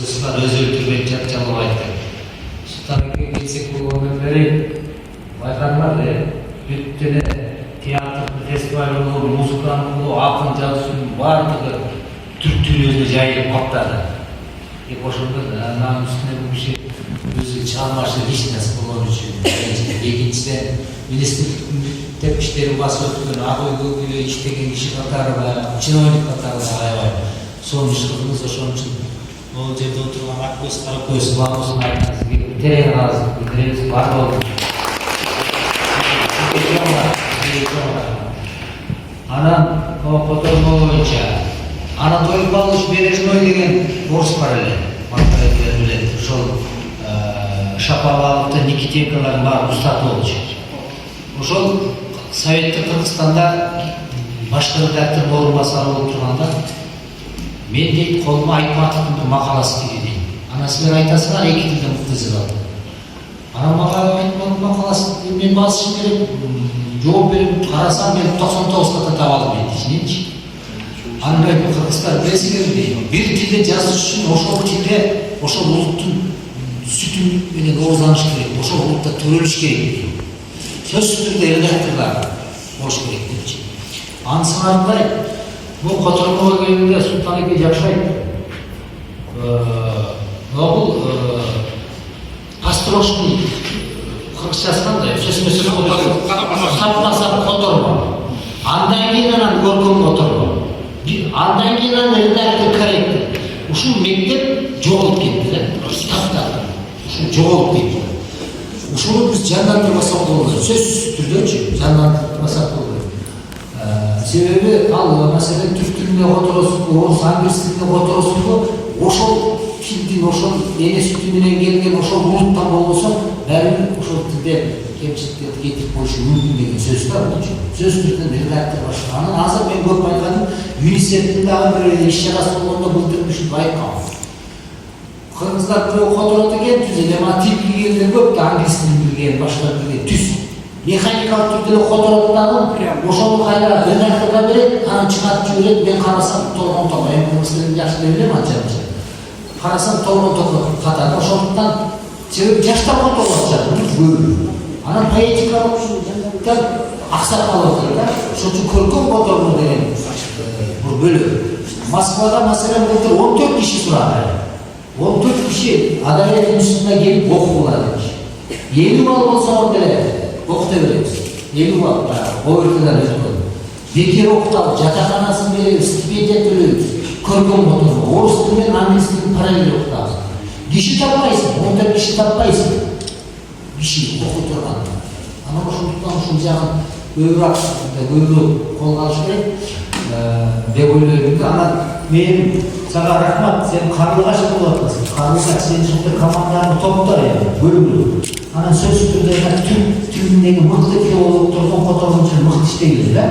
Sırtlar özürtürmek çakçalı aydı. Sultan'a gitsek bu momenleri baykanlar da büttüne tiyatr, festival olur, muzikan olur, akın çalışın varlığı Türk tülü özüne jayılıp kaptadı. Oşunda da anam üstüne bu bir şey özü çalmaşlık hiç nasıl olan için. Ekinçide ministrlik işlerin bası ötüdüğünü, akıl gibi işteki kişi katarı var, çinoylik katarı var. Sonuçlığımız da şunun için o cebde oturulan Akkoz, Karakoz, Bağımızın arkası gibi tereyağın ağzı, tereyağımız var oldu. Anam o fotoğrafı boyunca Anatoly Pavlovich Berezhnoy degen orus paralel. Şol Şapovalov'da Nikitenko'ların var ustad olacak. Ошол Советтик Кыргызстанда башкы редактордун орунбасары болуп турганда мен дейт колума Айтматовдун макаласы тиги дейт. Ана силер айтасыңар эки тилде мыкты жазат. Ана макаласы мен басышым керек, жооп берип карасам мен 99 ката таба албайм дейт. Андай кыргыздар билесиңер дейт. Бир тилде жазыш үчүн ошол тилде ошол улуттун сүтүн менен ооздоныш керек, ошол улутта төрөлүш керек дейт. Söz türde редакторлар болуш керек депчи. Ансыңардай бул которкого келгенде Султан эке жакшы айтты. Бул Островский кыргызчасында сөзмөсү сапмаса котормо. Андан кийин анан көркөм котормо. Андан кийин анан редактор керек. Ушул мектеп жоголуп кетти да. Таптап. Ушул жоголуп кетти. Ушуну биз жандандырбасак болот. Сөзсүз түрдөчү жандандырбасак болот. Себеби ал маселен түрк тилинде которосунбу, орус англис тилинде которосунбу, ошол тилдин, ошол эне сүтү менен келген ошол улуттан болбосо, баары ошол тилде кемчиликтерди кетирип коюшу мүмкүн деген сөз да бул. Сөз түрдөн редактор башка. Анан азыр мен көп байкадым, ЮНИСЕФтин дагы бир иш чарасы болгондо билдирмишип байкам. Kırgızlar böyle kodrat eken tüzede, ama tip bilgiler yok da angliz tilini bilgen, başka bilgen tüz. Mekanikal türde kodratlarım, oşolu kayra redaktorga beret, ana çıkartıcı öğret, ben karasam torun toka, hem kırgızların yaşlı evle mi açarmış? Karasam torun toka katar, oşoluktan sebep yaşta kodrat açar, bunu böyle. Ana poetika oluşu, aksakalı olur da, şoçu körkön kodratını denen, bu böyle. Moskvada mesela 14 kişi suradı. 14 kişi adalet üstüne gelip okudular demiş. 50 bal olsa orada okuta veririz. 50 bal, o ülkeler yazılır. Bekir okutalım, jatakhanasını veririz, stipendiya төлөйбүз. Көркөм отыру, орыс тілі мен англис тілін параллель оқытабыз. Киши таппайсың, 14 киши таппайсың. Киши оқып тұрған. Ана ошондуктан ушул жагын көбүрөөк колго алыш керек деп ойлойм. Анан мен сага рахмат, сен Карлыгач болуп атасың. Карлыгач сен ушундай команданы топто бөлүнүп. Анан сөзсүз түрдө түрк тилиндеги мыкты тил болуп турган которгончу мыкты иштейбиз да.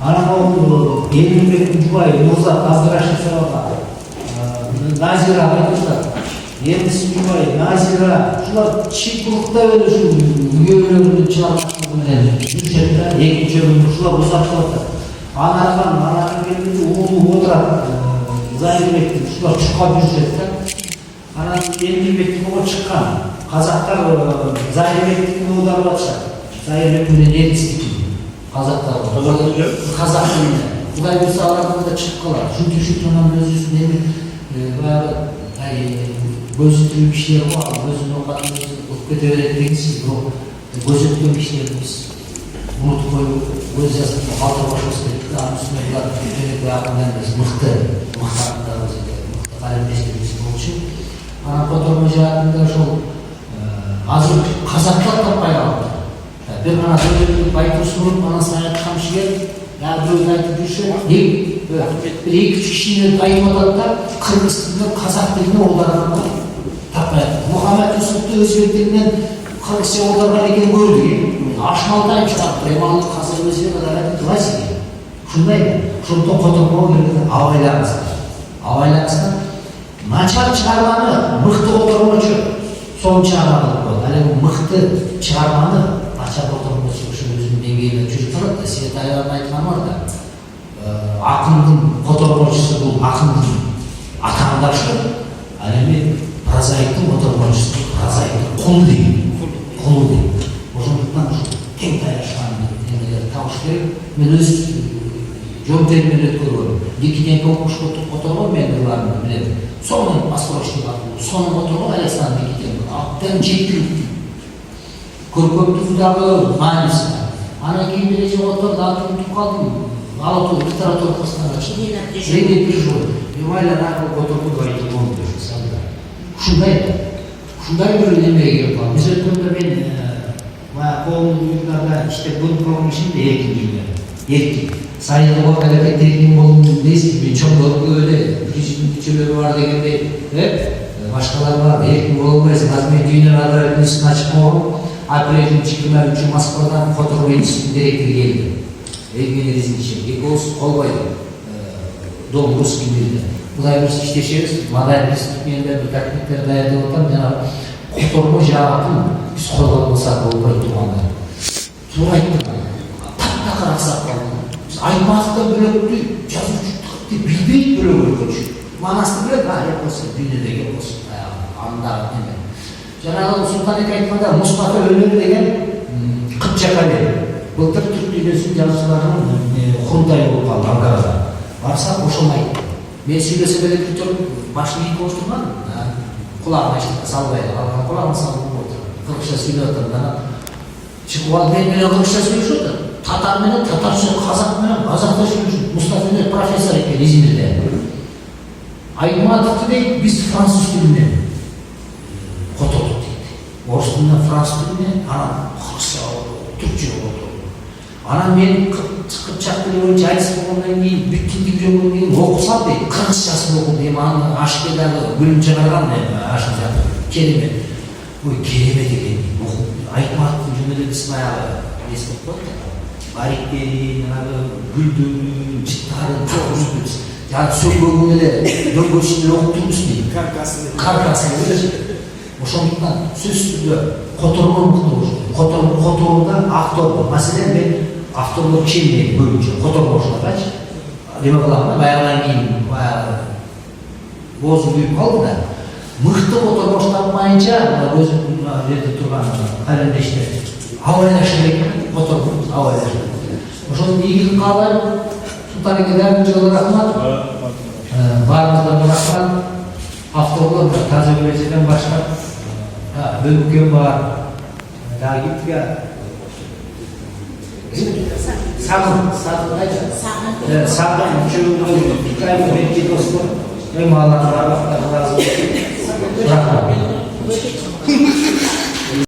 Анан ал Элимбек Жубай, Нурзат Абдрашевага, Назира айтышат. Ендис Жубай, Назира, ушулар чыйкылыкта эле ушу үйөөлөрүнүн чыгармачылыгы менен жүрүшөт да, экинчи бөлүм ушулар узатылып атат. Анан келгенде улуу отурат. Зайырбек, ушулар чуккап жүрүшөт да. Анан Элимбек ого чыккан. Казактар Зайырбекти оодарып атышат. Зайырбек менен Ендистики. Казактар. Казак менен. Кудай буйрса алардын да чыгып калат. Шунтуп анан өзүнүн эми баягы көзөтүү кишилер бар. Өзүнүн оокатын өзү окуп кете берет дегенсиз, бирок көзөткөн кишилерди биз unutуп коюп, өз жазып калтырып башыбыз керек да. Анын үстүнө булар бүтүнөй акындан эмес, мыкты акындарыбыз, мыкты калемдештерибиз болчу. Анан котормо жаатында ошол азыр казактар таппай калды. Бир гана сөйлөп Байтурсунов, анан Саят Шамшиев, бирөөнү айтып жүрүшөт. Эки кишини айтып атат да, кыргыз тилинен казак тилине аударган таппай. Мухаммед Юсуфту өзбек тилинен кыргызча аударган экенин көрдүк. Ашмалтай чыгып, эмалы казак өзбек адалет классик. Ушундай, ошондон котормо керек. Абайлаңыздар. Начар чыгарманы мыкты котормочу соң чыгарманы коет. Ал эми мыкты чыгарманы начар котормочу ошо өзүнүн деңгээлине жүрүп турат да. Сиет аялан айткан бар да. Акындын котормочусу бул акындын атаандашы. Ал Прозаиктің отырғаншысы прозаиктің құлы дейді. Құлы дейді. Ошондуктан тең таяшкан эмелерди табыш керек. Мен өз жол термин өткөргөн. Дикиден окушка которгон мен буларды билем. Сонун построчник атуу, сонун отыргон Александр Дикиден. Аттан жеткиликтүү. Көркөмдүк дагы мааниси бар. Анан кийин эле отурду, атын утуп калдым. Алатуу литературасына Ренди Пижой. Майлар отурду айтылган ушундай бир неме келип калды. Биз өткөндө мен коомдук уюмдарда иштеп бул промышленде эркин сайылуу аракет эркин болду дейсиз. Мен чоңдорго эле жүзүнчөлөр бар дегендей, башкалар бар, эркин боло албайсың. Азыр мен дүйнөнүн адар институтуна чыкмагам. Апрелдин 23-чү Москвадан Которго институтунун директору келди. Евгений Резничев. Экөөбүз колбойдук. Дом русский мирде. Кудай буюрса иштешебиз. Модаль институт менен бир документтер даярдап атам. Жана Которго жаатын биз колдоп алсак болбой тургандай. Туура айттым. Таптакыр аксап калды. Биз Айтматовдо бөлөктү, жазуучулукты билбейт бөлөк өлкөчү. Манасты билет, болсо дүйнөдө экен болсо. Анда эме. Жанагы Султанбек айтканда Мустафа Өнөр деген Кыпчакали. Былтыр түрк дүйнөсүнүн жазуучуларынын курултайы болуп калды Анкарада. Барсак ошолмайт. Мен сүйлөсөм эле бүтүп башын ийип коштурган. Кулагына эчтеке салбай, алган кулагына салып отур. Кыргызча сүйлөп атам. Чыгып алып мен менен кыргызча сүйлөшүп атат. Татар менен татарча, казак менен казакча сүйлөшүп. Мустафа Өнөр профессор экен Измирде. Айтматовду дейт, биз француз тилинен котордук дейт. Орус тилинен, француз тилинен, анан кыргызча, түркчө болду. Анан мен Кыпчак тили боюнча айтыс болгондон кийин бүттүн дипломдон кийин окусам дейт, кыргызчасын окудум дейм. Анын ашкедагы бөлүм чыгарган ашында керемет. Ой, керемет экен. Айтматовдун жөнүндө биз баягы эсип коет. Бариктерин, гүлдөрүн, жыттарын чогултубуз. Жана сөйлөгөн эле дөңгөчүн окуттубуз дейт. Каркасын. Ошондуктан сөзсүз түрдө Которго мыкты. Которгода автор. Маселен мен авторлор ченде бөлүнчө Которгочуларчы. Эме кыламын, баягыдан кийин баягы боозу күйүп калды да. Мыкты Которгоч тапмайынча өзүм жерде турган калемдештер абайлашы керек. Которго абайлашы. Ошону ийгилик каалайм. Султанбекке дагы жылы рахмат. Баарыңыздарга рахмат. Авторлор таза университеттен башка бөлүккөн бар. Дагы кимге? Сагын кайда? Сагын үчөө кайда бетти достор. Эми алар рахмат.